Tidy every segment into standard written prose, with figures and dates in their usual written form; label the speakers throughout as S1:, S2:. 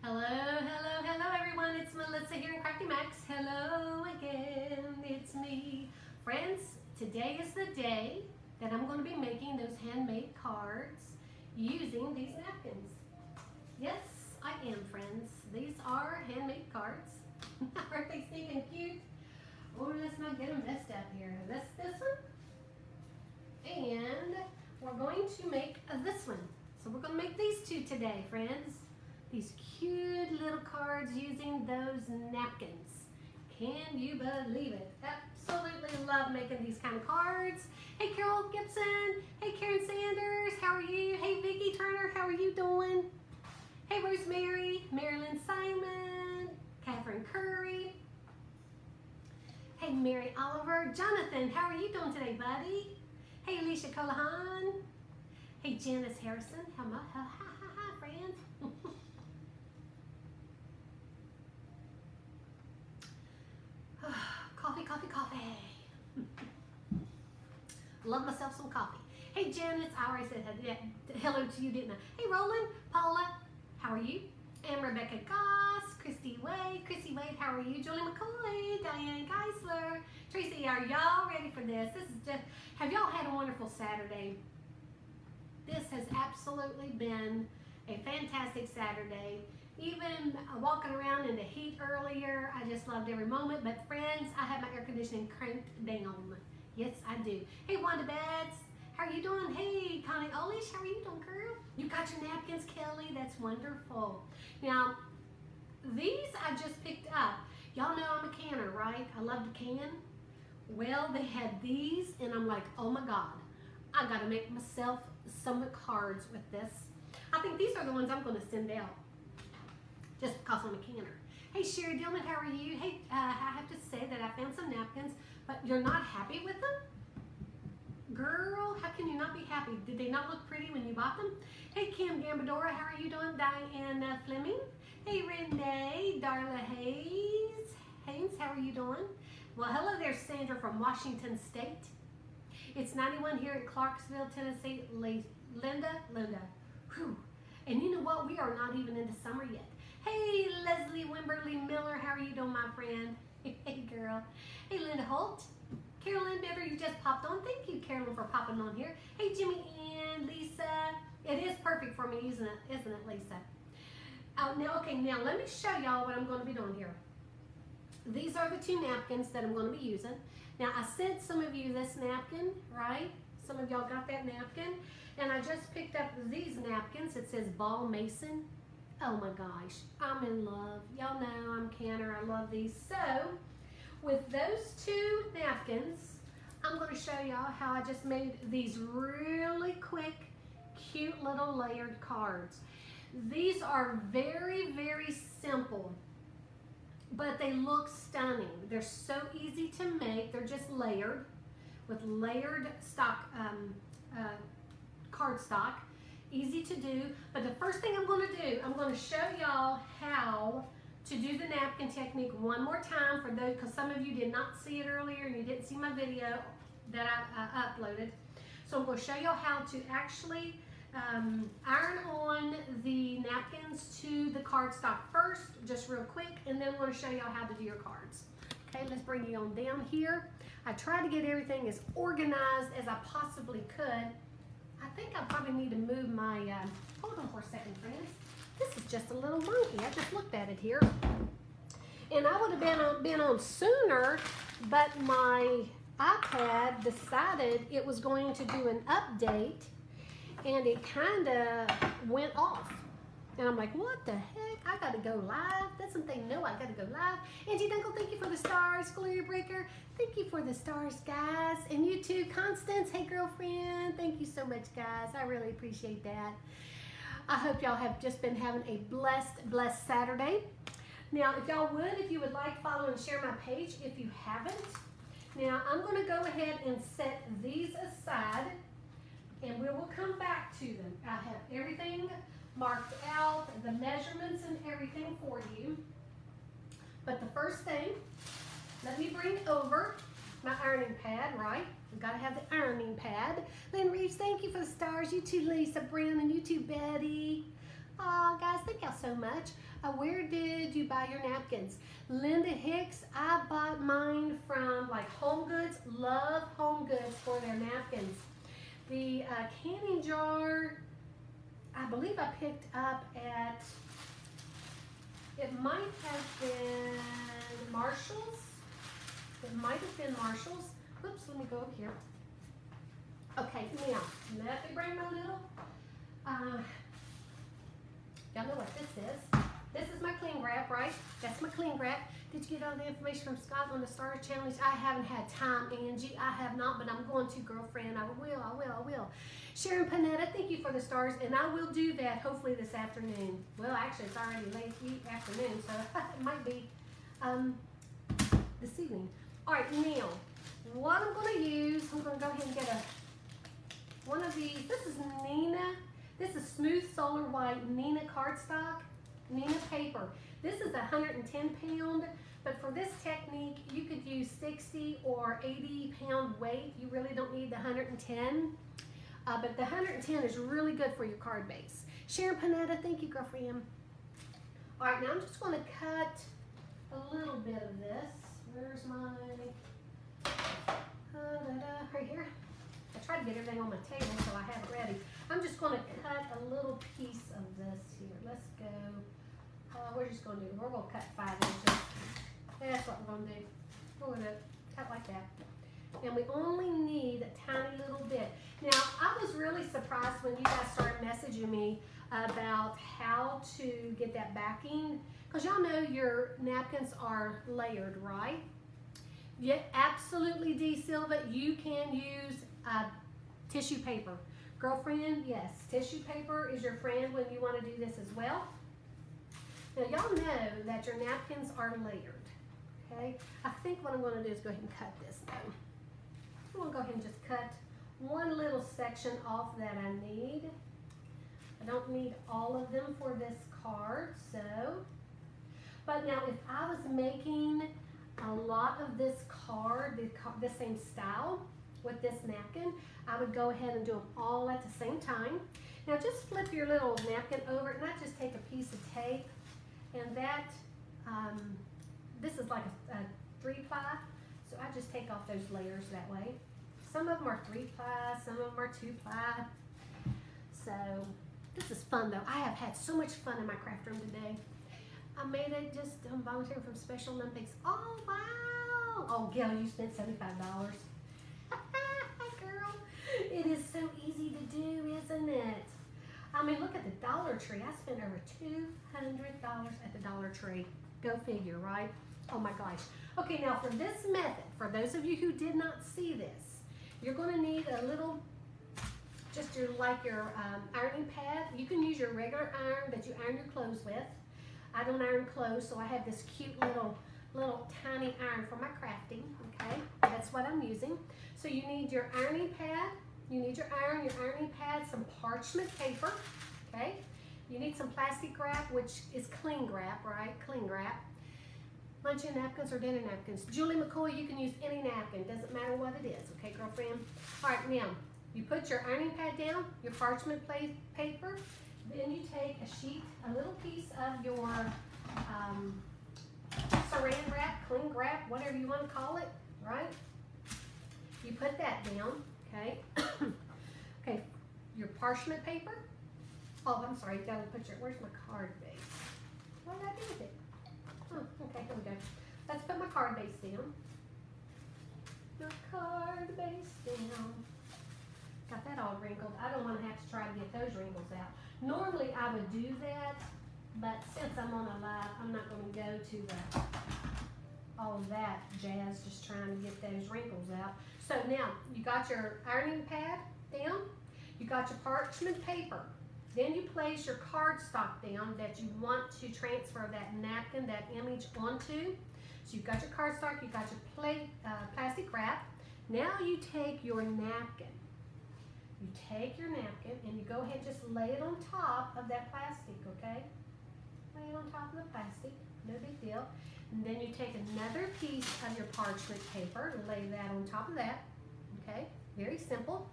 S1: Hello, hello, hello everyone. It's Melissa here in Crafty Max. Hello again, it's me. Friends, today is the day that I'm going to be making those handmade cards using these napkins. Yes, I am, friends. These are handmade cards. Aren't they stinking cute? Oh, let's not get them messed up here. That's this one. And we're going to make this one. So we're going to make these two today, friends. These cute little cards using those napkins. Can you believe it? Absolutely love making these kind of cards. Hey Carol Gibson. Hey Karen Sanders. How are you? Hey Vicki Turner. How are you doing? Hey Rosemary. Marilyn Simon. Catherine Curry. Hey Mary Oliver. Jonathan, how are you doing today, buddy? Hey Alicia Colahan. Hey Janice Harrison. Hi, friends. Coffee, coffee, coffee. Love myself some coffee. Hey Janice, I already said hello to you, didn't I? Hey Roland, Paula, how are you? And Rebecca Goss, Christy Wade, how are you? Julie McCoy, Diane Geisler, Tracy, are y'all ready for this? This is just, have y'all had a wonderful Saturday? This has absolutely been a fantastic Saturday. Even walking around in the heat earlier, I just loved every moment. But friends, I have my air conditioning cranked down. Yes, I do. Hey, Wanda Betts, how are you doing? Hey, Connie Olish, how are you doing, girl? You got your napkins, Kelly? That's wonderful. Now, these I just picked up. Y'all know I'm a canner, right? I love to can. Well, they had these, and I'm like, oh my God, I got to make myself some cards with this. I think these are the ones I'm going to send out. Just because I'm a canner. Hey Sherry Dillman, how are you? Hey, I have to say that I found some napkins, but you're not happy with them? Girl, how can you not be happy? Did they not look pretty when you bought them? Hey Kim Gambadora, how are you doing? Diana Fleming. Hey Renee, Darla Haynes, how are you doing? Well, hello there, Sandra from Washington State. It's 91 here in Clarksville, Tennessee. Linda. Whew. And you know what? We are not even into summer yet. Hey, Leslie Wimberly Miller, how are you doing, my friend? Hey, girl. Hey, Linda Holt. Carolyn Better, you just popped on. Thank you, Carolyn, for popping on here. Hey, Jimmy Ann, Lisa. It is perfect for me, isn't it, Lisa? Now let me show y'all what I'm going to be doing here. These are the two napkins that I'm going to be using. Now, I sent some of you this napkin, right? Some of y'all got that napkin. And I just picked up these napkins. It says Ball Mason. Oh my gosh, I'm in love. Y'all know I'm a canner. I love these. So, with those two napkins, I'm going to show y'all how I just made these really quick, cute little layered cards. These are very, very simple, but they look stunning. They're so easy to make. They're just layered with layered stock, cardstock. Easy to do, but the first thing I'm going to do, I'm going to show y'all how to do the napkin technique one more time for those, because some of you did not see it earlier and you didn't see my video that I uploaded. So I'm going to show y'all how to actually iron on the napkins to the cardstock first, just real quick, and then I'm going to show y'all how to do your cards. Okay, let's bring you on down here. I tried to get everything as organized as I possibly could. I think I probably need to move my, hold on for a second, friends. This is just a little monkey. I just looked at it here. And I would have been on sooner, but my iPad decided it was going to do an update, and it kind of went off. And I'm like, what the heck? I got to go live. Doesn't they know I got to go live? Angie Dunkel, thank you for the stars. Gloria Breaker, thank you for the stars, guys. And you too, Constance. Hey, girlfriend. Thank you so much, guys. I really appreciate that. I hope y'all have just been having a blessed Saturday. Now, if y'all would, if you would like, follow and share my page if you haven't. Now, I'm going to go ahead and set these aside, and we will come back to them. I have everything marked out, the measurements and everything for you. But the first thing, let me bring over my ironing pad, right? We've got to have the ironing pad. Lynn Reeves, thank you for the stars. You too, Lisa Brown, and you too, Betty. Oh, guys, thank y'all so much. Where did you buy your napkins? Linda Hicks, I bought mine from like Home Goods. Love Home Goods for their napkins. The canning jar, I believe I picked up at, it might have been Marshall's. It might have been Marshall's. Oops, let me go up here. Okay, now, let me bring my little, y'all know what this is. This is my cling wrap, right? That's my cling wrap. Did you get all the information from Scott on the Star Challenge? I haven't had time, Angie. I have not, but I'm going to, girlfriend. I will. Sharon Panetta, thank you for the stars, and I will do that hopefully this afternoon. Well, actually, it's already late afternoon, so it might be this evening. All right, now, what I'm going to use, I'm going to go ahead and get one of these. This is Nina. This is Smooth Solar White Nina cardstock, Nina paper. This is 110 pound, but for this technique, you could use 60 or 80 pound weight. You really don't need the 110, but the 110 is really good for your card base. Sharon Panetta, thank you, girlfriend. All right, now I'm just going to cut a little bit of this. Where's my, right here. I tried to get everything on my table so I have it ready. I'm just going to cut a little piece of this here. Let's go. We're just going to do, we're going to cut 5 inches. That's what we're going to do. We're going to cut like that. And we only need a tiny little bit. Now, I was really surprised when you guys started messaging me about how to get that backing. Because y'all know your napkins are layered, right? Yeah, absolutely, D. Silva. You can use tissue paper. Girlfriend, yes, tissue paper is your friend when you want to do this as well. Now, y'all know that your napkins are layered, okay? I think what I'm going to do is go ahead and cut this, though. I'm going to go ahead and just cut one little section off that I need. I don't need all of them for this card, so. But now, if I was making a lot of this card, the same style with this napkin, I would go ahead and do them all at the same time. Now just flip your little napkin over, and I just take a piece of tape, and that, this is like a 3-ply, so I just take off those layers that way. Some of them are 3-ply, some of them are 2-ply. So this is fun though. I have had so much fun in my craft room today. I made it just volunteering from Special Olympics. Oh, wow. Oh, Gail, you spent $75. Girl, it is so easy to do, isn't it? I mean, look at the Dollar Tree. I spent over $200 at the Dollar Tree. Go figure, right? Oh my gosh. Okay, now for this method, for those of you who did not see this, you're going to need a little, just your ironing pad. You can use your regular iron that you iron your clothes with. I don't iron clothes, so I have this cute little tiny iron for my crafting, okay? That's what I'm using. So you need your ironing pad, you need your iron, your ironing pad, some parchment paper, okay? You need some plastic wrap, which is cling wrap, right? Cling wrap. Luncheon napkins or dinner napkins. Julie McCoy, you can use any napkin, doesn't matter what it is, okay, girlfriend? All right, now, you put your ironing pad down, your parchment paper, then you take a little piece of your saran wrap, cling wrap, whatever you want to call it, right? You put that down, okay? Okay, your parchment paper. Oh, I'm sorry, you gotta put where's my card base? What did I do with it? Oh, okay, here we go. Let's put my card base down. Your card base down. Got that all wrinkled. I don't want to have to try to get those wrinkles out. Normally I would do that, but since I'm on a live, I'm not going to go to all of that jazz, just trying to get those wrinkles out. So now, you got your ironing pad down, you got your parchment paper, then you place your cardstock down that you want to transfer that napkin, that image onto. So you've got your cardstock, you've got your plastic wrap. Now you take your napkin. You take your napkin and you go ahead and just lay it on top of that plastic, okay? Lay it on top of the plastic, no big deal. And then you take another piece of your parchment paper and lay that on top of that, okay? Very simple.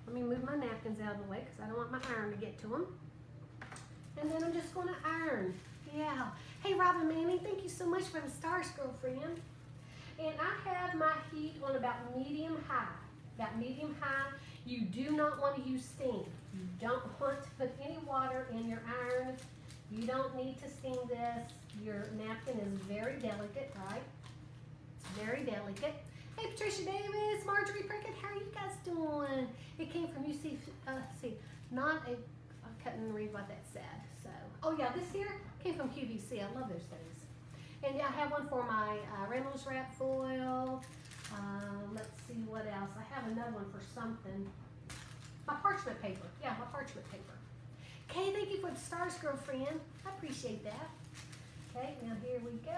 S1: Let me move my napkins out of the way because I don't want my iron to get to them. And then I'm just gonna iron. Yeah. Hey, Robin Manning, thank you so much for the stars, girlfriend. And I have my heat on about medium high. About medium high. You do not want to use steam. You don't want to put any water in your iron. You don't need to steam this. Your napkin is very delicate, right? It's very delicate. Hey, Patricia Davis, Marjorie Prickett, how are you guys doing? It came from UC, not a, I couldn't read what that said. So, oh yeah, this here came from QVC. I love those things. And yeah, I have one for my Reynolds wrap foil. Let's see what else. I have another one for something. My parchment paper. Yeah, my parchment paper. Okay, thank you for the stars, girlfriend. I appreciate that. Okay, now here we go.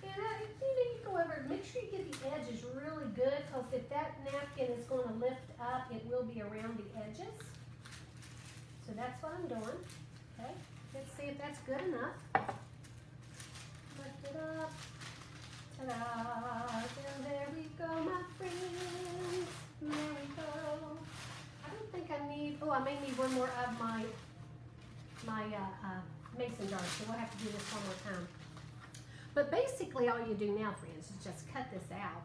S1: And you go over, make sure you get the edges really good, because if that napkin is going to lift up, it will be around the edges. So that's what I'm doing. Okay, let's see if that's good enough. Lift it up. Ta-da! And there we go, my friends. There we go. I don't think I need, I may need one more of my mason jars, so we'll have to do this one more time. But basically all you do now, friends, is just cut this out.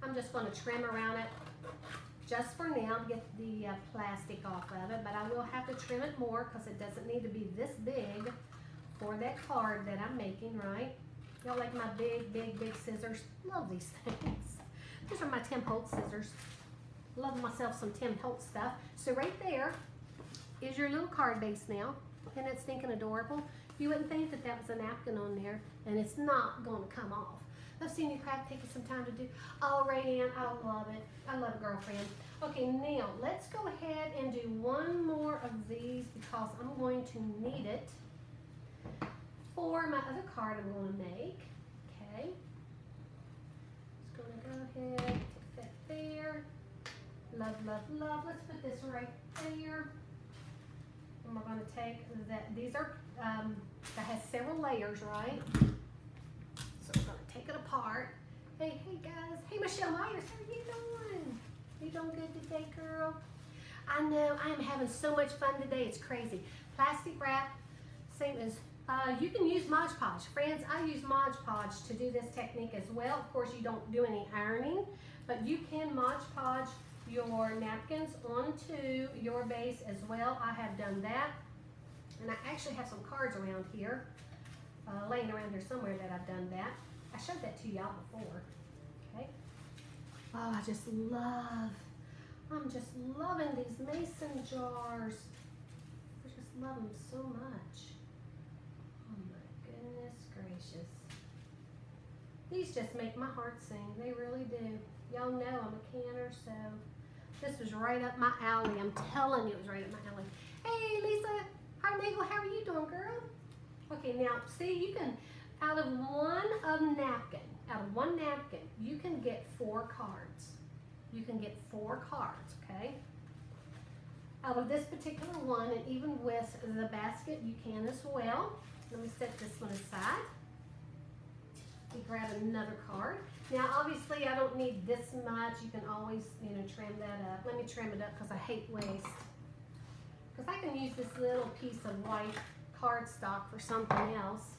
S1: I'm just going to trim around it just for now to get the plastic off of it, but I will have to trim it more because it doesn't need to be this big for that card that I'm making, right? Y'all like my big, big, big scissors? Love these things. These are my Tim Holtz scissors. Love myself some Tim Holtz stuff. So right there is your little card base now. Isn't that stinking adorable? You wouldn't think that that was a napkin on there, and it's not going to come off. I've seen you craft taking some time to do. Oh, Rayanne, I love it. I love it, girlfriend. Okay, now let's go ahead and do one more of these because I'm going to need it for my other card I'm going to make. Okay. Just going to go ahead, take that there. Love, love, love. Let's put this right there. And we're going to take that. These are, that has several layers, right? So we're going to take it apart. Hey, hey guys. Hey, Michelle Myers, how are you doing? You doing good today, girl? I know, I am having so much fun today. It's crazy. Plastic wrap, same as, you can use Mod Podge. Friends, I use Mod Podge to do this technique as well. Of course, you don't do any ironing, but you can Mod Podge your napkins onto your base as well. I have done that. And I actually have some cards around here, laying around here somewhere that I've done that. I showed that to y'all before, okay? Oh, I'm just loving these mason jars. I just love them so much. Oh my goodness gracious. These just make my heart sing, they really do. Y'all know I'm a canner, so this was right up my alley. I'm telling you it was right up my alley. Hey, Lisa. Hi, Nagel. How are you doing, girl? Okay, now, see, you can, out of one napkin, you can get 4 cards. You can get 4 cards, okay? Out of this particular one, and even with the basket, you can as well. Let me set this one aside. We grab another card. Now, obviously, I don't need this much. You can always, trim that up. Let me trim it up because I hate waste. Because I can use this little piece of white cardstock for something else.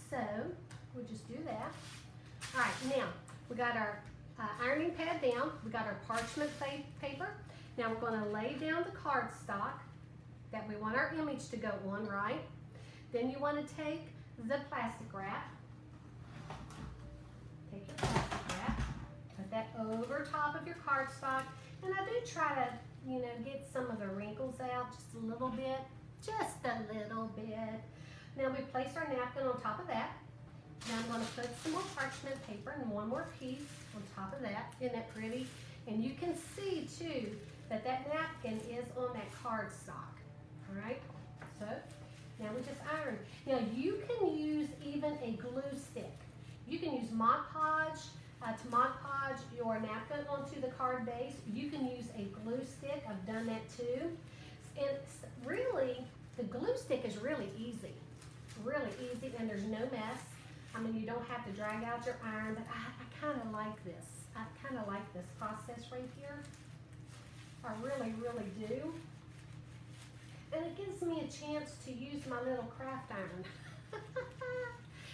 S1: So, we'll just do that. All right, now, we got our ironing pad down. We got our parchment paper. Now, we're going to lay down the cardstock that we want our image to go on, right? Then you want to take the plastic wrap. Take your plastic wrap, put that over top of your cardstock, and I do try to, get some of the wrinkles out just a little bit, Now we place our napkin on top of that. Now I'm going to put some more parchment paper and one more piece on top of that. Isn't that pretty? And you can see too that that napkin is on that cardstock. All right, so now we just iron. Now you can use even a glue stick. You can use Mod Podge to Mod Podge your napkin onto the card base. You can use a glue stick. I've done that too. And really, the glue stick is really easy, and there's no mess. I mean, you don't have to drag out your iron, but I kind of like this. I kind of like this process right here. I really, really do. And it gives me a chance to use my little craft iron.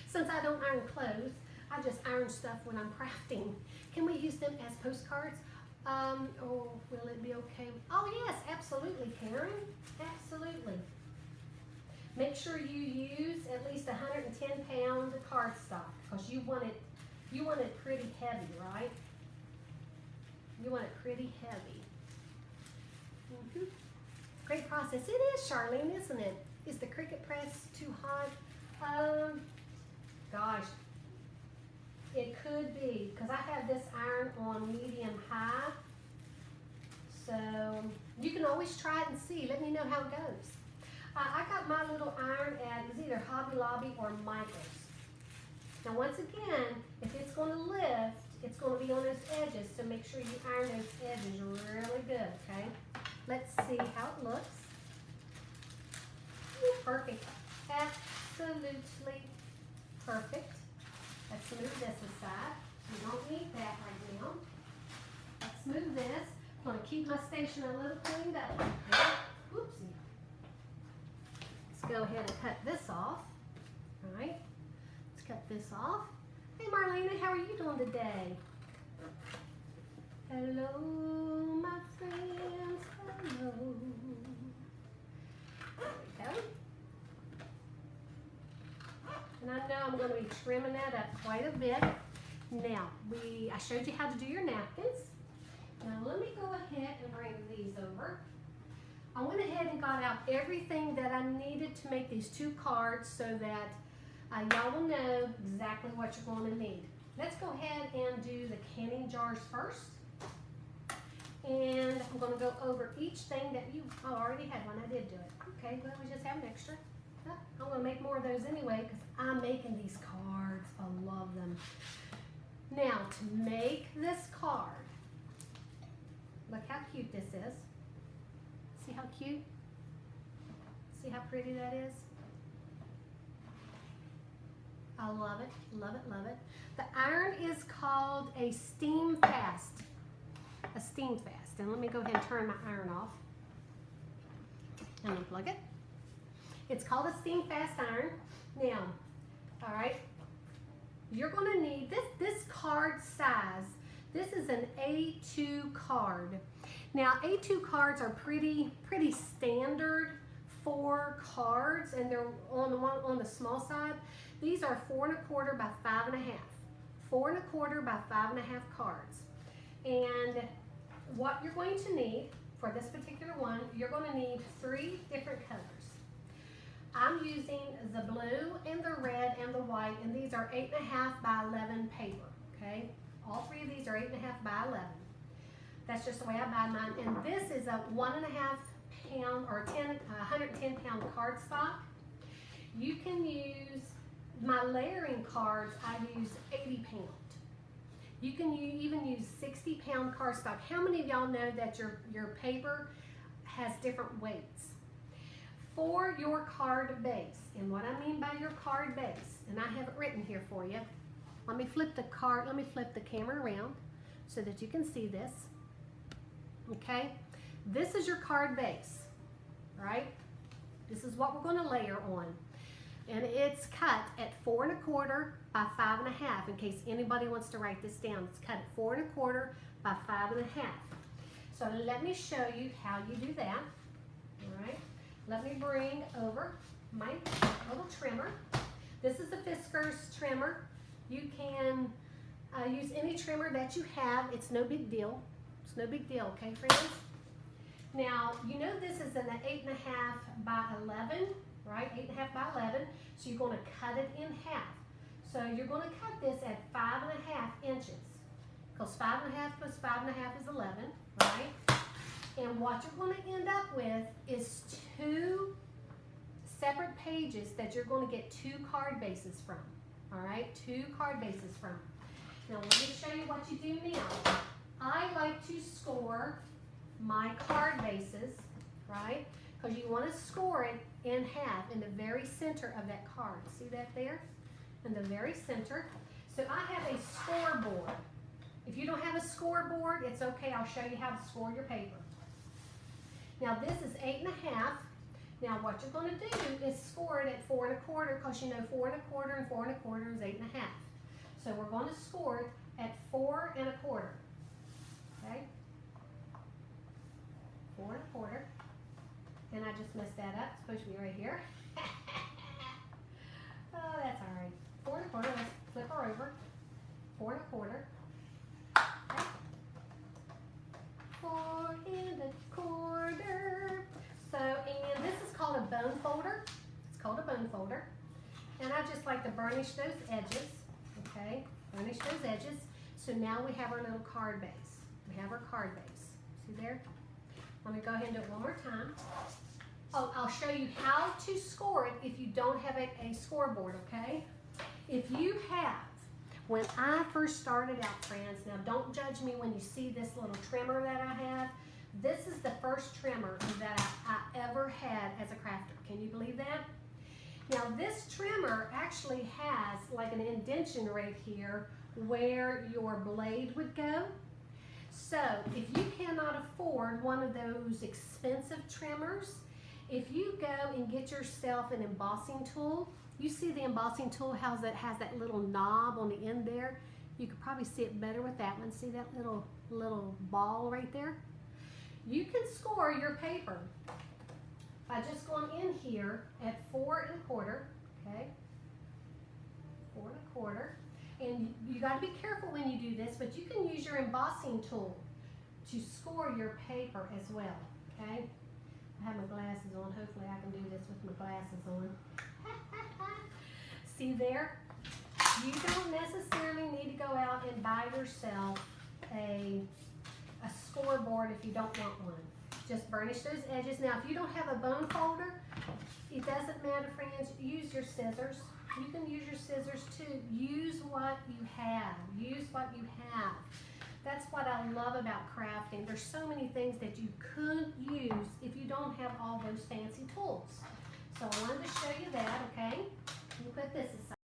S1: Since I don't iron clothes, I just iron stuff when I'm crafting. Can we use them as postcards? Or will it be okay? Oh yes, absolutely, Karen. Absolutely. Make sure you use at least 110-pound cardstock because you want it pretty heavy, right? You want it pretty heavy. Great process. It is, Charlene, isn't it? Is the Cricut press too hot? Gosh, it could be because I have this iron on medium high. So you can always try it and see. Let me know how it goes. I got my little iron at, it was either Hobby Lobby or Michael's. Now once again, if it's going to lift, it's going to be on those edges, so make sure you iron those edges really good, okay? Let's see how it looks. Ooh, perfect. Absolutely perfect. Let's move this aside. We don't need that right now. Let's move this. I'm going to keep my station a little cleaned up. Oopsie. Let's go ahead and cut this off. All right. Let's cut this off. Hey Marlena, how are you doing today? Hello, my friends. Hello. There we go. And I know I'm going to be trimming that up quite a bit. Now, I showed you how to do your napkins. Now let me go ahead and bring these over. I went ahead and got out everything that I needed to make these 2 cards so that y'all will know exactly what you're going to need. Let's go ahead and do the canning jars first. And I'm going to go over each thing that I already had one. I did do it. Okay, well, we just have an extra. I'm going to make more of those anyway because I'm making these cards. I love them. Now, to make this card, look how cute this is. See how cute? See how pretty that is? I love it, love it, love it. The iron is called a steam fast. A steam fast. And let me go ahead and turn my iron off and unplug it. It's called a steam fast iron. Now, all right, you're going to need this card size. This is an A2 card. Now, A2 cards are pretty standard for cards, and they're on the small side. These are 4 1/4 by 5 1/2. 4 1/4 by 5 1/2 cards. And what you're going to need for this particular one, you're going to need 3 different colors. I'm using the blue and the red and the white, and these are 8 1/2 by 11 paper, okay? All 3 of these are 8 1/2 by 11. That's just the way I buy mine. And this is a 1 1/2 pound or 110-pound cardstock. You can use my layering cards. I use 80 pound. You can even use 60-pound cardstock. How many of y'all know that your paper has different weights? For your card base, and what I mean by your card base, and I have it written here for you. Let me flip the camera around so that you can see this. Okay, this is your card base, right? This is what we're going to layer on. And it's cut at 4 1/4 by 5 1/2, in case anybody wants to write this down. It's cut at 4 1/4 by 5 1/2. So let me show you how you do that. All right, let me bring over my little trimmer. This is a Fiskars trimmer. You can use any trimmer that you have. It's no big deal. It's no big deal, okay, friends? Now, you know this is an 8 1/2 by 11, right? 8 1/2 by 11. So you're going to cut it in half. So you're going to cut this at 5 1/2 inches. Because 5 1/2 plus 5 1/2 is 11, right? And what you're going to end up with is 2 separate pages that you're going to get 2 card bases from. All right, 2 card bases from. Now let me show you what you do now. I like to score my card bases, right? Because you want to score it in half in the very center of that card. See that there? In the very center. So I have a scoreboard. If you don't have a scoreboard, it's okay. I'll show you how to score your paper. Now this is 8 1/2. Now what you're going to do is score it at 4 1/4 because you know 4 1/4 and 4 1/4 is 8 1/2. So we're going to score it at 4 1/4. Okay? 4 1/4. And I just messed that up. It's supposed to be right here. Oh, that's all right. 4 1/4. Let's flip her over. 4 1/4. Okay. 4 1/4. So, and this is called a bone folder. It's called a bone folder. And I just like to burnish those edges. Okay, burnish those edges. So now we have our little card base. We have our card base. See there? I'm gonna go ahead and do it one more time. Oh, I'll show you how to score it if you don't have a scoreboard, okay? If you have, when I first started out, friends, now don't judge me when you see this little trimmer that I have. This is the first trimmer that I ever had as a crafter. Can you believe that? Now this trimmer actually has like an indentation right here where your blade would go. So if you cannot afford one of those expensive trimmers, if you go and get yourself an embossing tool, you see the embossing tool has that little knob on the end there. You could probably see it better with that one. See that little ball right there? You can score your paper by just going in here at 4 1/4, okay? 4 1/4. And you got to be careful when you do this, but you can use your embossing tool to score your paper as well, okay? I have my glasses on. Hopefully I can do this with my glasses on. See there? You don't necessarily need to go out and buy yourself a scoreboard if you don't want one. Just burnish those edges. Now, if you don't have a bone folder, it doesn't matter, friends. Use your scissors. You can use your scissors too. Use what you have. Use what you have. That's what I love about crafting. There's so many things that you could use if you don't have all those fancy tools. So I wanted to show you that, okay? Let me put this aside.